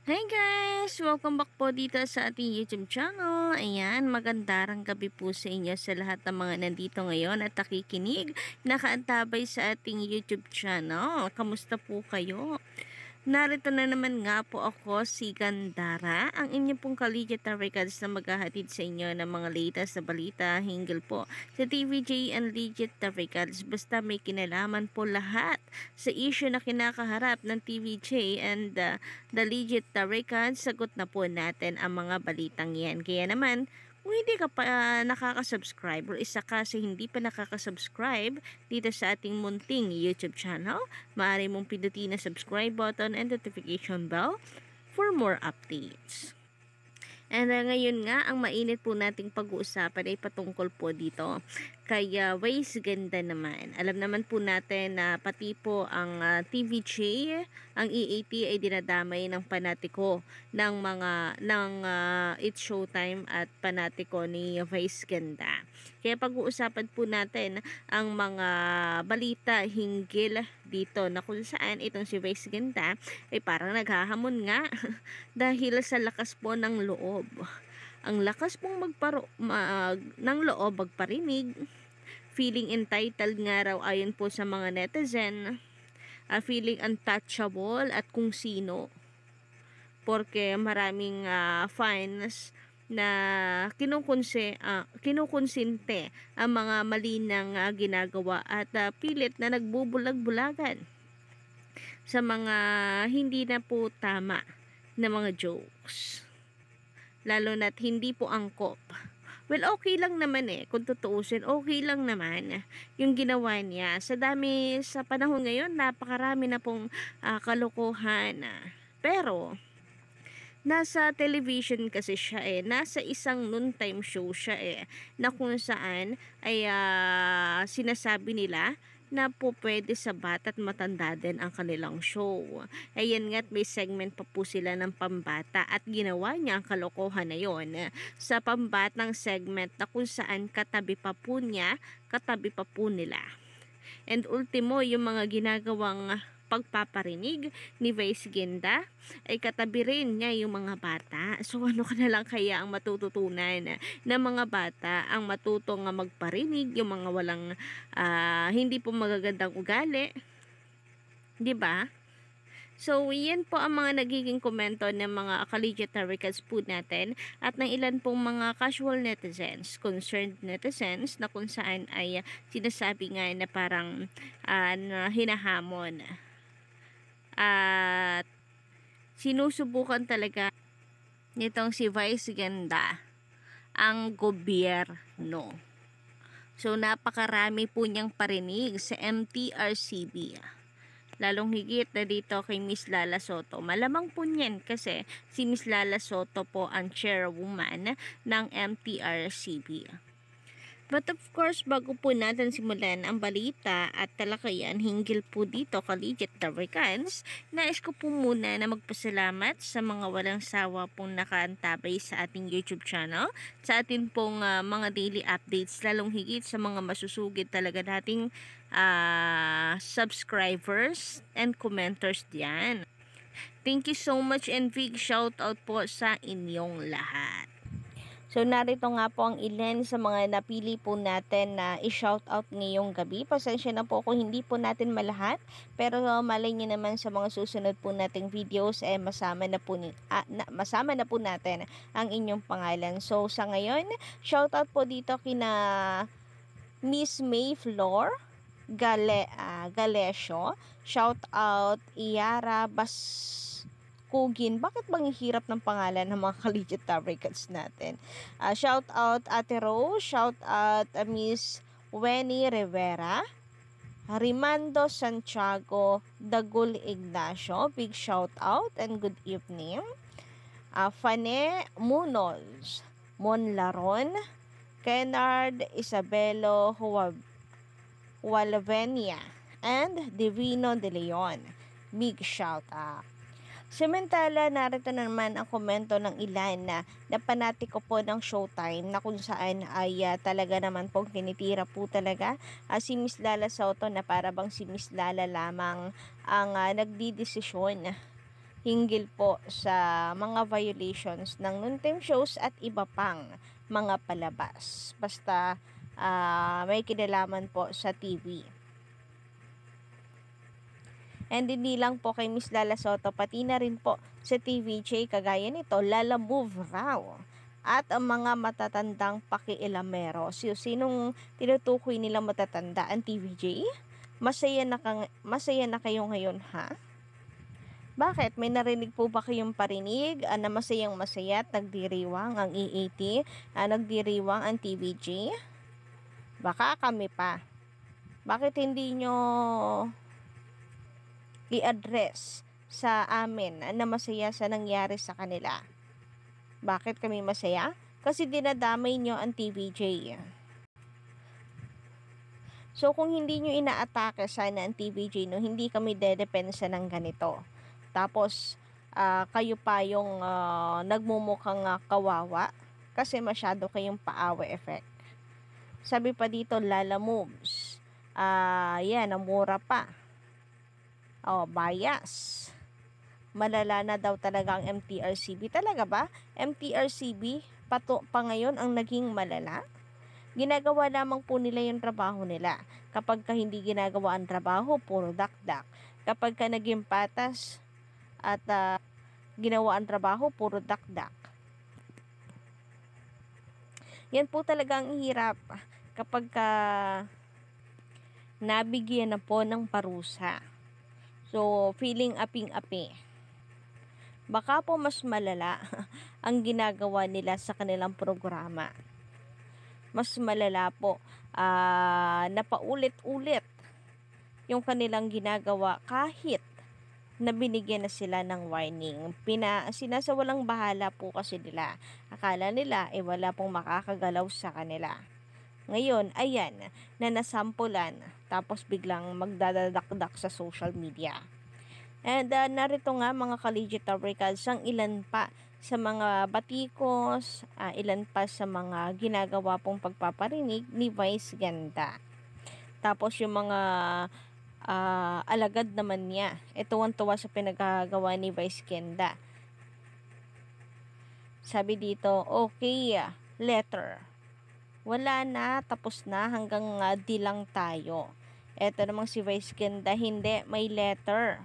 Hi guys! Welcome back po dito sa ating YouTube channel. Ayan, magandang gabi po sa inyo sa lahat ng mga nandito ngayon at nakikinig, nakaantabay sa ating YouTube channel. Kamusta po kayo? Narito na naman nga po ako, si Gandara, ang inyong pong Collegiate Records na maghahatid sa inyo ng mga latest na balita hinggil po sa TVJ and Legit Records. Basta may kinalaman po lahat sa issue na kinakaharap ng TVJ and the Legit Records, sagot na po natin ang mga balitang yan. Kaya naman, kung hindi ka pa nakaka-subscribe or isa ka sa hindi pa nakaka-subscribe dito sa ating munting YouTube channel, maaari mong pindutin na subscribe button and notification bell for more updates. And ngayon nga, ang mainit po nating pag-uusapan ay patungkol po dito kay Waze Ganda naman. Alam naman po natin na pati po ang TVJ, ang EAT ay dinadamay ng panatiko ng It's Showtime at panatiko ni Waze Ganda. Kaya pag-uusapan po natin ang mga balita hinggil dito na kung saan itong si Waze Ganda ay parang naghahamon nga dahil sa lakas po ng loob. Ang lakas pong ng loob magparinig. Feeling entitled nga raw ayon po sa mga netizen. Feeling untouchable at kung sino. Porque maraming fans na kinukonsinte ang mga mali ng ginagawa at pilit na nagbubulag-bulagan sa mga hindi na po tama na mga jokes. Lalo na't hindi po angkop. Well, okay lang naman kung tutuusin, okay lang naman yung ginawa niya. Sa panahon ngayon, napakarami na pong kalokohan. Pero, nasa television kasi siya nasa isang noontime show siya na kung saan ay sinasabi nila na po pwede sa bata at matanda din ang kanilang show. Ayan nga't may segment pa po sila ng pambata at ginawa niya ang kalokohan na yon sa pambatang segment na kung saan katabi pa po nila. And ultimo, yung mga ginagawang pagpaparinig ni Vice Ganda ay katabi rin niya yung mga bata. So ano ka na lang kaya ang matututunan ng mga bata ang matutong magparinig, yung mga walang hindi po magagandang ugali, 'di ba? So, yan po ang mga nagiging komento ng mga collegiate records po natin at ng ilan pong mga casual netizens, concerned netizens na kung saan ay sinasabi nga na parang na hinahamon at sinusubukan talaga nitong si Vice Ganda ang gobyerno. So, napakarami po niyang parinig sa MTRCB. Lalong higit na dito kay Miss Lala Soto. Malamang po niyan kasi si Miss Lala Soto po ang chairwoman ng MTRCB. But of course, bago po natin simulan ang balita at talakayan hinggil po dito Collegiate Records, nais ko po muna na magpasalamat sa mga walang sawa pong nakaantabay sa ating YouTube channel, sa atin pong mga daily updates, lalong higit sa mga masusugid talaga nating subscribers and commenters diyan. Thank you so much and big shout out po sa inyong lahat. So, narito nga po ang ilan sa mga napili po natin na i-shoutout ngayong gabi. Pasensya na po kung hindi po natin malahat. Pero malay nyo naman sa mga susunod po nating videos, masama na po natin ang inyong pangalan. So, sa ngayon, shoutout po dito kina Miss May Flor Galesio. Shoutout Iara Kugin. Bakit bang hirap ng pangalan ng mga collegiate records natin? Shout out Ate Rose, shout out Miss Wenny Rivera, Rimando Santiago, Dagul Ignacio, big shout out and good evening. Fane Munoz, Monlaron, Kennard Isabelo Hualvenia, and Divino De Leon. Big shout out. Samantala, narito na naman ang komento ng ilan na panatiko po ng Showtime na kung saan ay talaga naman pong tinitira po talaga si Miss Lala Soto na para bang si Miss Lala lamang ang nagdidesisyon hinggil po sa mga violations ng noontime shows at iba pang mga palabas. Basta may kinalaman po sa TV. And hindi lang po kay Miss Lala Soto, pati na rin po sa TVJ kagaya nito, Lala Move raw. At ang mga matatandang pakialamero. Sinong tinutukoy nila matatanda? Ang TVJ? Masaya na kayo ngayon, ha? Bakit? May narinig po ba kayong parinig na masayang masaya at nagdiriwang ang EAT, nagdiriwang ang TVJ? Baka kami pa. Bakit hindi nyo i-address sa amin na masaya sa nangyari sa kanila? Bakit kami masaya? Kasi dinadamay nyo ang TVJ. So, kung hindi nyo inaatake sana ang TVJ, no, hindi kami dedepensa ng ganito. Tapos, kayo pa yung nagmumukhang kawawa kasi masyado kayong paawa effect. Sabi pa dito, Lala Moves. Yan, namura pa. Bias. Malala na daw talaga ang MTRCB. Talaga ba? MTRCB pa ngayon ang naging malala? Ginagawa lamang po nila yung trabaho nila. Kapag ka hindi ginagawa ang trabaho, puro dakdak. Kapag ka naging patas at ginawa ang trabaho, puro dakdak. Yan po talaga ang hirap kapag ka nabigyan na po ng parusa. So, feeling aping-api. Baka po mas malala ang ginagawa nila sa kanilang programa. Mas malala po na paulit-ulit yung kanilang ginagawa kahit na binigyan na sila ng warning. Sinasawalang bahala po kasi nila. Akala nila wala pong makakagalaw sa kanila. Ngayon, ayan, na nasampulan, tapos biglang magdadadakdak sa social media. And narito nga mga collegiate records ang ilan pa sa mga batikos, ilan pa sa mga ginagawa pong pagpaparinig ni Vice Ganda. Tapos yung mga alagad naman niya, tuwan-tuwa sa pinagagawa ni Vice Ganda. Sabi dito, okay, letter. Wala na, tapos na, hanggang di lang tayo. Eto namang si Vice Ganda, hindi, may letter.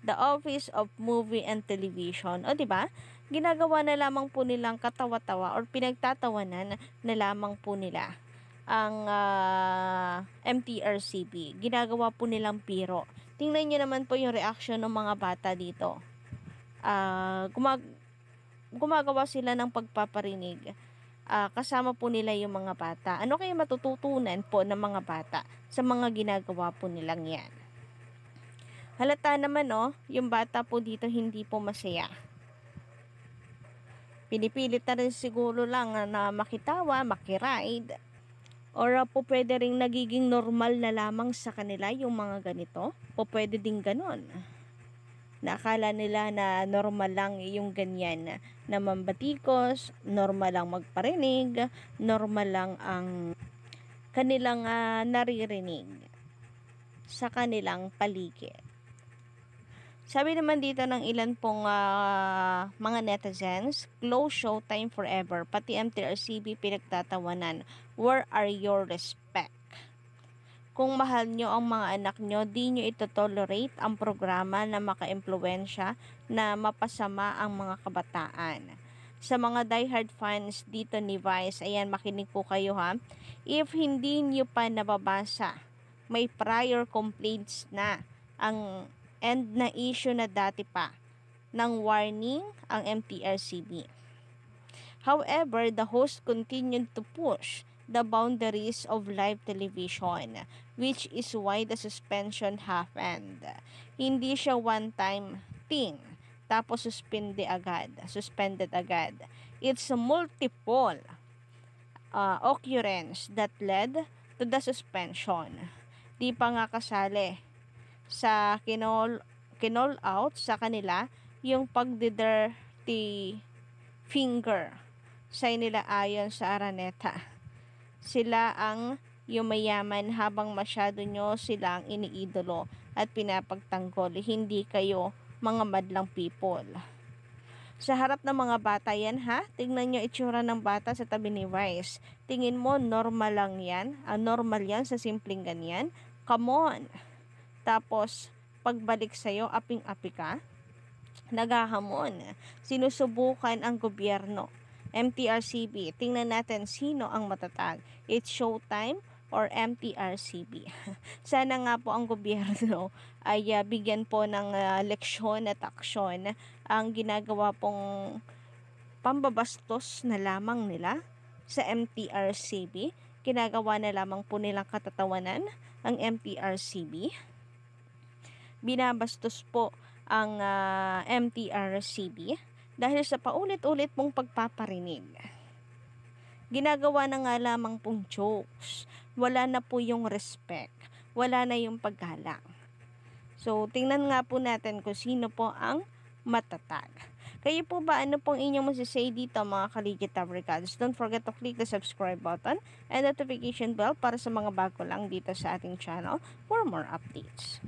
The Office of Movie and Television. O, diba? Ginagawa na lamang po nilang katawa-tawa or pinagtatawanan na lamang po nila ang MTRCB. Ginagawa po nilang piro. Tingnan nyo naman po yung reaction ng mga bata dito. Gumagawa sila ng pagpaparinig. Kasama po nila yung mga bata. Ano kaya matututunan po ng mga bata sa mga ginagawa po nilang yan? Halata naman yung bata po dito hindi po masaya. Pinipilit na rin siguro lang na makitawa, makiride. Or po pwede rin nagiging normal na lamang sa kanila yung mga ganito. Po pwede din ganon. Nakala nila na normal lang yung ganyan na mambatikos, normal lang magparinig, normal lang ang kanilang naririnig sa kanilang paligid. Sabi naman dito ng ilan pong mga netizens, close Showtime forever, pati MTRCB pinagtatawanan. Where are your respect? Kung mahal nyo ang mga anak nyo, di nyo ito-tolerate ang programa na maka-impluwensya na mapasama ang mga kabataan. Sa mga diehard fans dito ni Vice, ayan, makinig po kayo ha. If hindi nyo pa nababasa, may prior complaints na and na issue na dati pa ng warning ang MTRCB. However, the host continued to push the boundaries of live television, which is why the suspension happened. Hindi siya one-time thing, tapos suspended agad. It's a multiple occurrence that led to the suspension. Di pa nga kasali sa kinol out sa kanila yung pagdi-dirty finger sa nila ayon sa Araneta. Sila ang yumayaman habang masyado nyo silang iniidolo at pinapagtanggol. Hindi kayo mga madlang people. Sa harap ng mga bata yan ha, tingnan nyo itsura ng bata sa tabi ni Rice. Tingin mo normal lang yan? Normal yan sa simpleng ganyan? Come on! Tapos, pagbalik sa'yo, aping-api ka? Naghahamon. Sinusubukan ang gobyerno. MTRCB, tingnan natin sino ang matatag. It's showtime or MTRCB. Sana nga po ang gobyerno ay bigyan po ng leksyon at aksyon ang ginagawa pong pambabastos na lamang nila sa MTRCB. Ginagawa na lamang po nilang katatawanan ang MTRCB. Binabastos po ang MTRCB dahil sa paulit-ulit pong pagpaparinig. Ginagawa na nga lamang pong jokes. Wala na po yung respect. Wala na yung paggalang. So, tingnan nga po natin kung sino po ang matatag. Kayo po ba, ano pong inyong masasay dito mga Kaligit Fabricados? Don't forget to click the subscribe button and notification bell para sa mga bago lang dito sa ating channel for more updates.